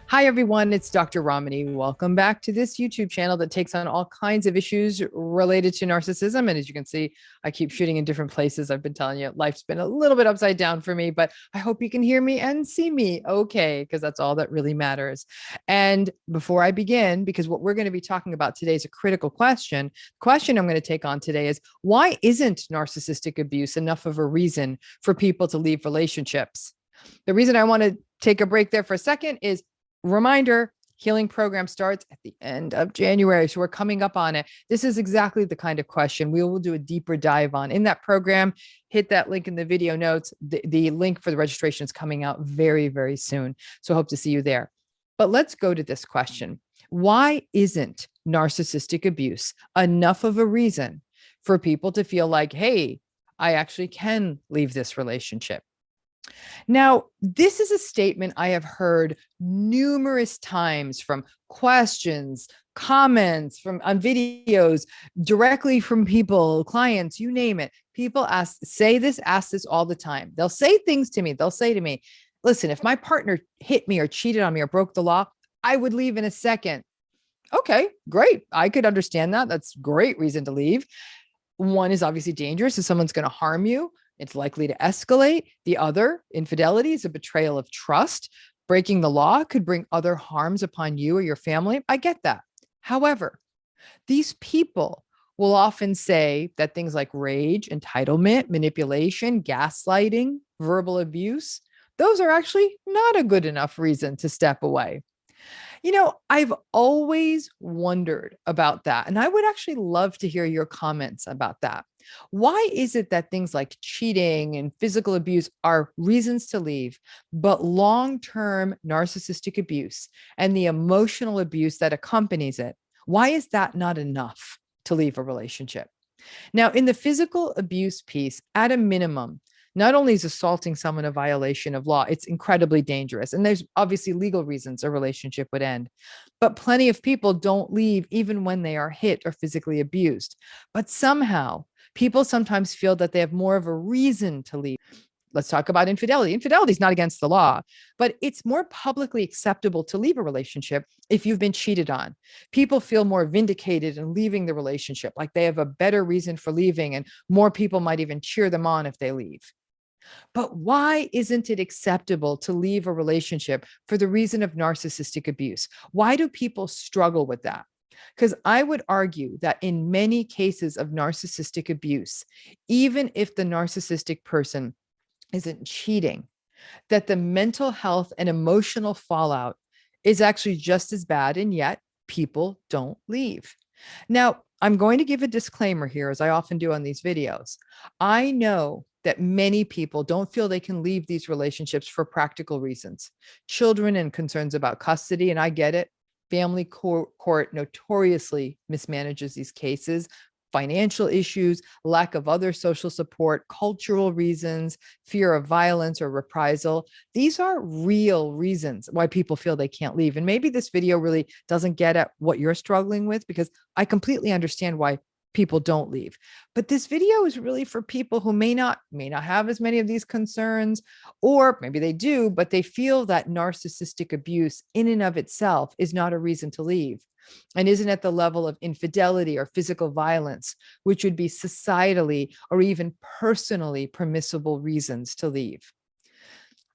Hi, everyone. It's Dr. Ramani. Welcome back to this YouTube channel that takes on all kinds of issues related to narcissism. And as you can see, I keep shooting in different places. I've been telling you, life's been a little bit upside down for me, but I hope you can hear me and see me okay, because that's all that really matters. And before I begin, because what we're going to be talking about today is a critical question. The question I'm going to take on today is, why isn't narcissistic abuse enough of a reason for people to leave relationships? The reason I want to take a break there for a second is reminder, healing program starts at the end of January. So we're coming up on it. This is exactly the kind of question we will do a deeper dive on in that program. Hit that link in the video notes. The link for the registration is coming out very, very soon. So hope to see you there. But let's go to this question. Why isn't narcissistic abuse enough of a reason for people to feel like, hey, I actually can leave this relationship? Now, this is a statement I have heard numerous times from questions, comments from on videos, directly from people, clients, you name it. People ask this all the time. They'll say things to me. They'll say to me, listen, if my partner hit me or cheated on me or broke the law, I would leave in a second. Okay, great. I could understand that. That's great reason to leave. One is obviously dangerous. If someone's going to harm you, it's likely to escalate. The other, infidelity, is a betrayal of trust. Breaking the law could bring other harms upon you or your family. I get that. However, these people will often say that things like rage, entitlement, manipulation, gaslighting, verbal abuse, those are actually not a good enough reason to step away. You know, I've always wondered about that. And I would actually love to hear your comments about that. Why is it that things like cheating and physical abuse are reasons to leave, but long-term narcissistic abuse and the emotional abuse that accompanies it, why is that not enough to leave a relationship? Now, in the physical abuse piece, at a minimum, not only is assaulting someone a violation of law, it's incredibly dangerous. And there's obviously legal reasons a relationship would end. But plenty of people don't leave even when they are hit or physically abused. But somehow, people sometimes feel that they have more of a reason to leave. Let's talk about infidelity. Infidelity is not against the law, but it's more publicly acceptable to leave a relationship if you've been cheated on. People feel more vindicated in leaving the relationship, like they have a better reason for leaving, and more people might even cheer them on if they leave. But why isn't it acceptable to leave a relationship for the reason of narcissistic abuse? Why do people struggle with that? Because I would argue that in many cases of narcissistic abuse, even if the narcissistic person isn't cheating, that the mental health and emotional fallout is actually just as bad, and yet people don't leave. Now, I'm going to give a disclaimer here, as I often do on these videos. I know that many people don't feel they can leave these relationships for practical reasons. Children and concerns about custody, and I get it. Family court notoriously mismanages these cases. Financial issues, lack of other social support, cultural reasons, fear of violence or reprisal. These are real reasons why people feel they can't leave. And maybe this video really doesn't get at what you're struggling with, because I completely understand why people don't leave. But this video is really for people who may not have as many of these concerns, or maybe they do, but they feel that narcissistic abuse in and of itself is not a reason to leave, and isn't at the level of infidelity or physical violence, which would be societally or even personally permissible reasons to leave.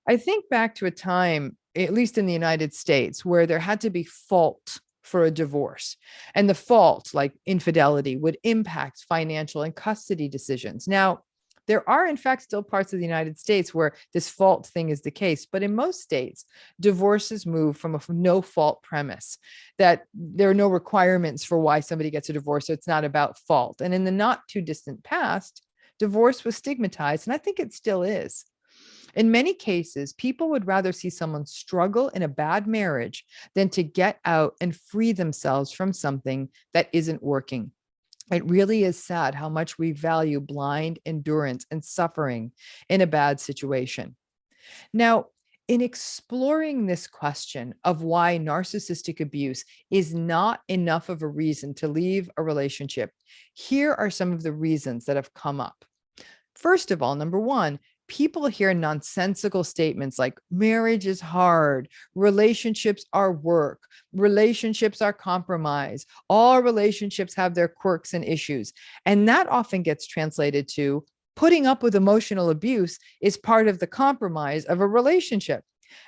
I think back to a time, at least in the United States, where there had to be fault for a divorce. And the fault, like infidelity, would impact financial and custody decisions. Now, there are, in fact, still parts of the United States where this fault thing is the case. But in most states, divorces move from a no fault premise, that there are no requirements for why somebody gets a divorce. So it's not about fault. And in the not too distant past, divorce was stigmatized, and I think it still is. In many cases, people would rather see someone struggle in a bad marriage than to get out and free themselves from something that isn't working. It really is sad how much we value blind endurance and suffering in a bad situation. Now, in exploring this question of why narcissistic abuse is not enough of a reason to leave a relationship, here are some of the reasons that have come up. First of all, number one, people hear nonsensical statements like marriage is hard, relationships are work, relationships are compromise, all relationships have their quirks and issues. And that often gets translated to putting up with emotional abuse is part of the compromise of a relationship.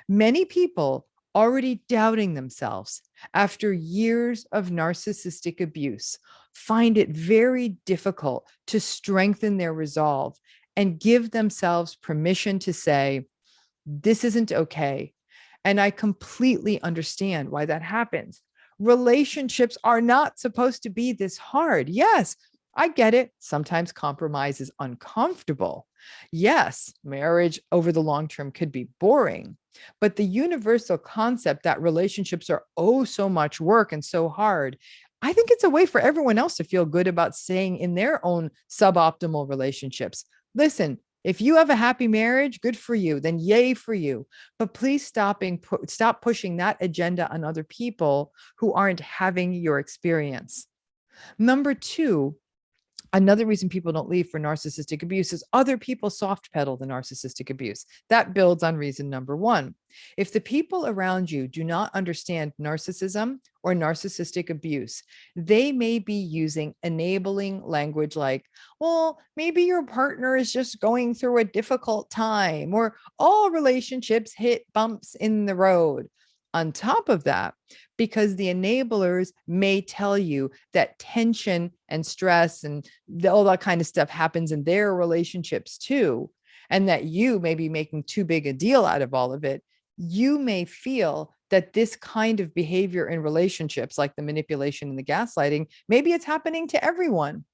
Many people already doubting themselves after years of narcissistic abuse find it very difficult to strengthen their resolve and give themselves permission to say, this isn't okay. And I completely understand why that happens. Relationships are not supposed to be this hard. Yes, I get it. Sometimes compromise is uncomfortable. Yes, marriage over the long term could be boring, but the universal concept that relationships are oh so much work and so hard, I think it's a way for everyone else to feel good about staying in their own suboptimal relationships. Listen, if you have a happy marriage, good for you, then yay for you. But please stop pushing that agenda on other people who aren't having your experience. Number two, another reason people don't leave for narcissistic abuse is other people soft pedal the narcissistic abuse. That builds on reason number one. If the people around you do not understand narcissism or narcissistic abuse, they may be using enabling language like, well, maybe your partner is just going through a difficult time, or all relationships hit bumps in the road. On top of that, because the enablers may tell you that tension and stress and all that kind of stuff happens in their relationships too, and that you may be making too big a deal out of all of it, you may feel that this kind of behavior in relationships, like the manipulation and the gaslighting, maybe it's happening to everyone.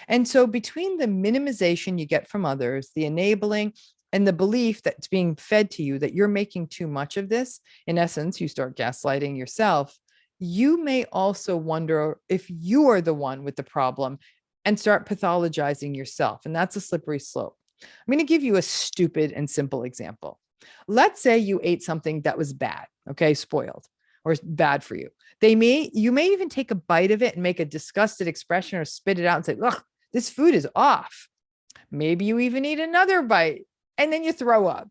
And so between the minimization you get from others, the enabling, and the belief that's being fed to you that you're making too much of this, in essence, you start gaslighting yourself. You may also wonder if you are the one with the problem and start pathologizing yourself. And that's a slippery slope. I'm going to give you a stupid and simple example. Let's say you ate something that was bad, okay, spoiled or bad for you. You may even take a bite of it and make a disgusted expression or spit it out and say, ugh, this food is off. Maybe you even eat another bite and then you throw up.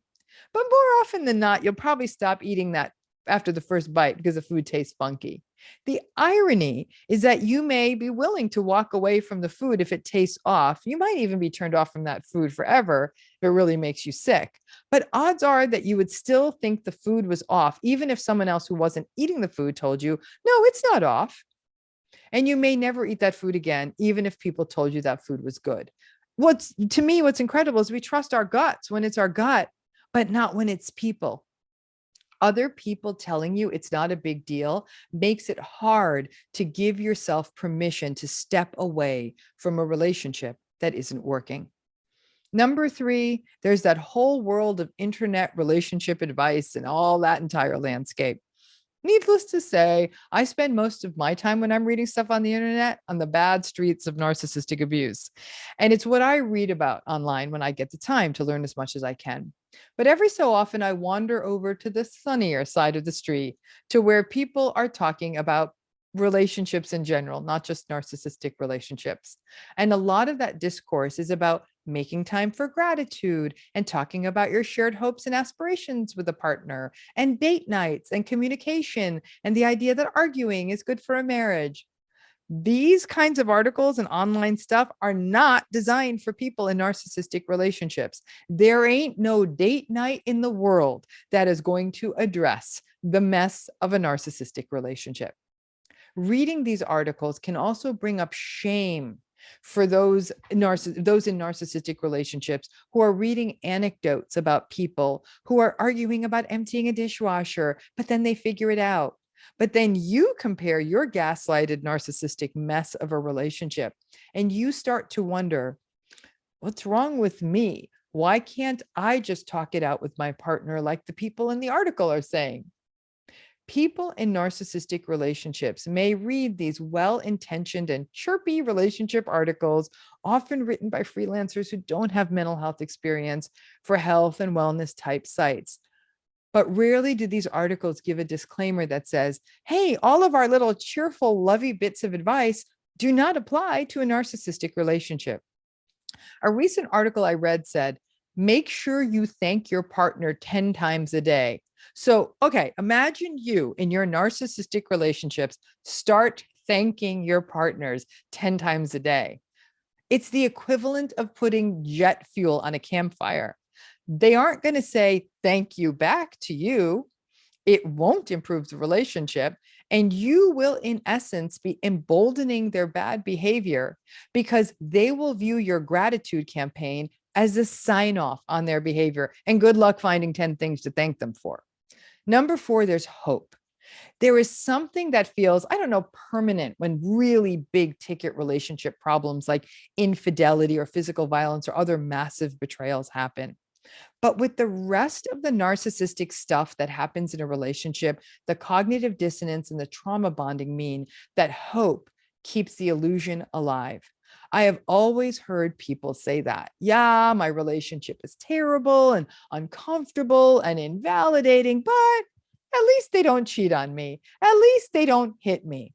But more often than not, you'll probably stop eating that after the first bite because the food tastes funky. The irony is that you may be willing to walk away from the food if it tastes off. You might even be turned off from that food forever if it really makes you sick. But odds are that you would still think the food was off, even if someone else who wasn't eating the food told you, no, it's not off. And you may never eat that food again, even if people told you that food was good. What's incredible is we trust our guts when it's our gut, but not when it's people. Other people telling you it's not a big deal makes it hard to give yourself permission to step away from a relationship that isn't working. Number three, there's that whole world of internet relationship advice and all that entire landscape. Needless to say, I spend most of my time when I'm reading stuff on the internet on the bad streets of narcissistic abuse. And it's what I read about online when I get the time to learn as much as I can. But every so often, I wander over to the sunnier side of the street to where people are talking about relationships in general, not just narcissistic relationships. And a lot of that discourse is about making time for gratitude and talking about your shared hopes and aspirations with a partner, and date nights and communication, and the idea that arguing is good for a marriage. These kinds of articles and online stuff are not designed for people in narcissistic relationships. There ain't no date night in the world that is going to address the mess of a narcissistic relationship. Reading these articles can also bring up shame for those in narcissistic relationships who are reading anecdotes about people who are arguing about emptying a dishwasher, but then they figure it out. But then you compare your gaslighted narcissistic mess of a relationship and you start to wonder, what's wrong with me? Why can't I just talk it out with my partner like the people in the article are saying? People in narcissistic relationships may read these well-intentioned and chirpy relationship articles, often written by freelancers who don't have mental health experience, for health and wellness type sites. But rarely do these articles give a disclaimer that says, hey, all of our little cheerful, lovey bits of advice do not apply to a narcissistic relationship. A recent article I read said, Make sure you thank your partner 10 times a day. So, okay, imagine you in your narcissistic relationships start thanking your partners 10 times a day. It's the equivalent of putting jet fuel on a campfire. They aren't going to say thank you back to you. It won't improve the relationship. And you will, in essence, be emboldening their bad behavior because they will view your gratitude campaign as a sign off on their behavior. And good luck finding 10 things to thank them for. Number 4, there's hope. There is something that feels, I don't know, permanent when really big ticket relationship problems like infidelity or physical violence or other massive betrayals happen. But with the rest of the narcissistic stuff that happens in a relationship, the cognitive dissonance and the trauma bonding mean that hope keeps the illusion alive. I have always heard people say that, yeah, my relationship is terrible and uncomfortable and invalidating, but at least they don't cheat on me. At least they don't hit me.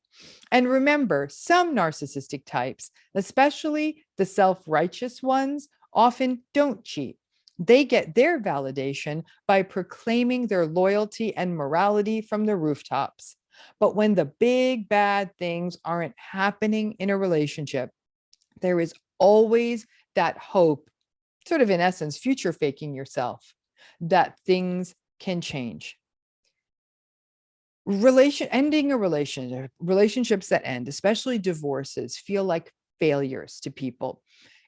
And remember, some narcissistic types, especially the self-righteous ones, often don't cheat. They get their validation by proclaiming their loyalty and morality from the rooftops. But when the big bad things aren't happening in a relationship, there is always that hope, sort of in essence, future faking yourself, that things can change. Ending a relationship, relationships that end, especially divorces, feel like failures to people.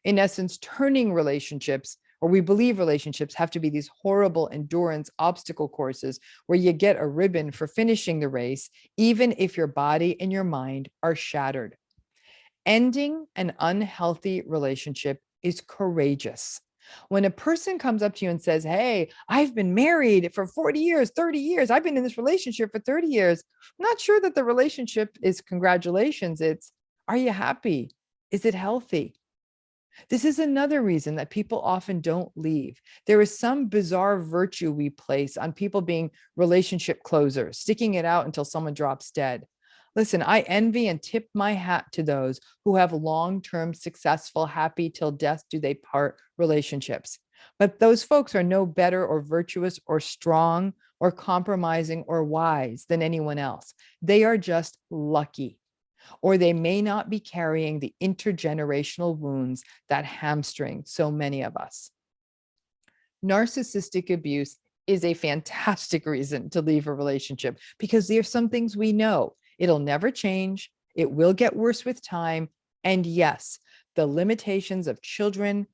In essence, turning relationships, or we believe relationships have to be these horrible endurance obstacle courses where you get a ribbon for finishing the race, even if your body and your mind are shattered. Ending an unhealthy relationship is courageous. When a person comes up to you and says, hey, I've been married for 40 years, 30 years, I've been in this relationship for 30 years, I'm not sure that the relationship is congratulations. It's, are you happy? Is it healthy? This is another reason that people often don't leave. There is some bizarre virtue we place on people being relationship closers, sticking it out until someone drops dead. Listen, I envy and tip my hat to those who have long-term, successful, happy till death do they part relationships. But those folks are no better or virtuous or strong or compromising or wise than anyone else. They are just lucky. Or they may not be carrying the intergenerational wounds that hamstring so many of us. Narcissistic abuse is a fantastic reason to leave a relationship because there are some things we know. It'll never change. It will get worse with time. And yes, the limitations of children,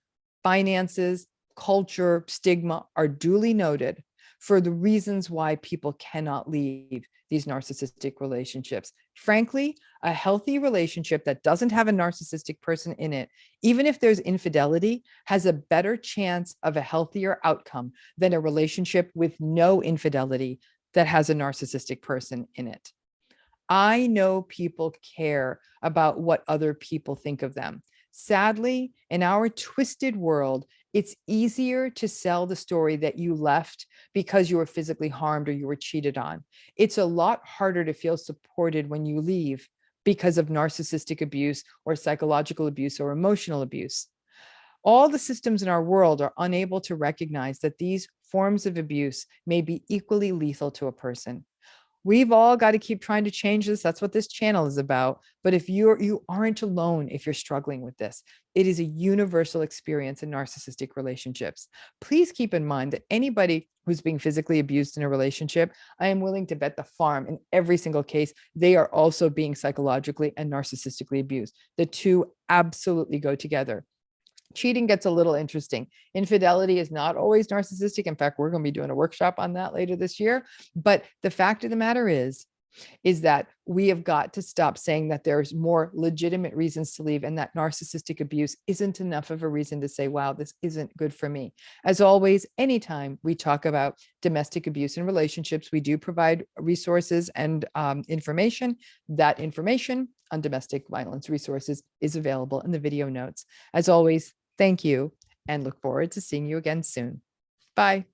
finances, culture, stigma are duly noted for the reasons why people cannot leave these narcissistic relationships. Frankly, a healthy relationship that doesn't have a narcissistic person in it, even if there's infidelity, has a better chance of a healthier outcome than a relationship with no infidelity that has a narcissistic person in it. I know people care about what other people think of them. Sadly, in our twisted world, it's easier to sell the story that you left because you were physically harmed or you were cheated on. It's a lot harder to feel supported when you leave because of narcissistic abuse or psychological abuse or emotional abuse. All the systems in our world are unable to recognize that these forms of abuse may be equally lethal to a person. We've all got to keep trying to change this. That's what this channel is about. But if you aren't alone, if you're struggling with this, it is a universal experience in narcissistic relationships. Please keep in mind that anybody who's being physically abused in a relationship, I am willing to bet the farm in every single case, they are also being psychologically and narcissistically abused. The two absolutely go together. Cheating gets a little interesting. Infidelity is not always narcissistic. In fact, we're going to be doing a workshop on that later this year. But the fact of the matter is that we have got to stop saying that there's more legitimate reasons to leave and that narcissistic abuse isn't enough of a reason to say, wow, this isn't good for me. As always, anytime we talk about domestic abuse in relationships, we do provide resources and information. That information on domestic violence resources is available in the video notes. As always, thank you and look forward to seeing you again soon. Bye.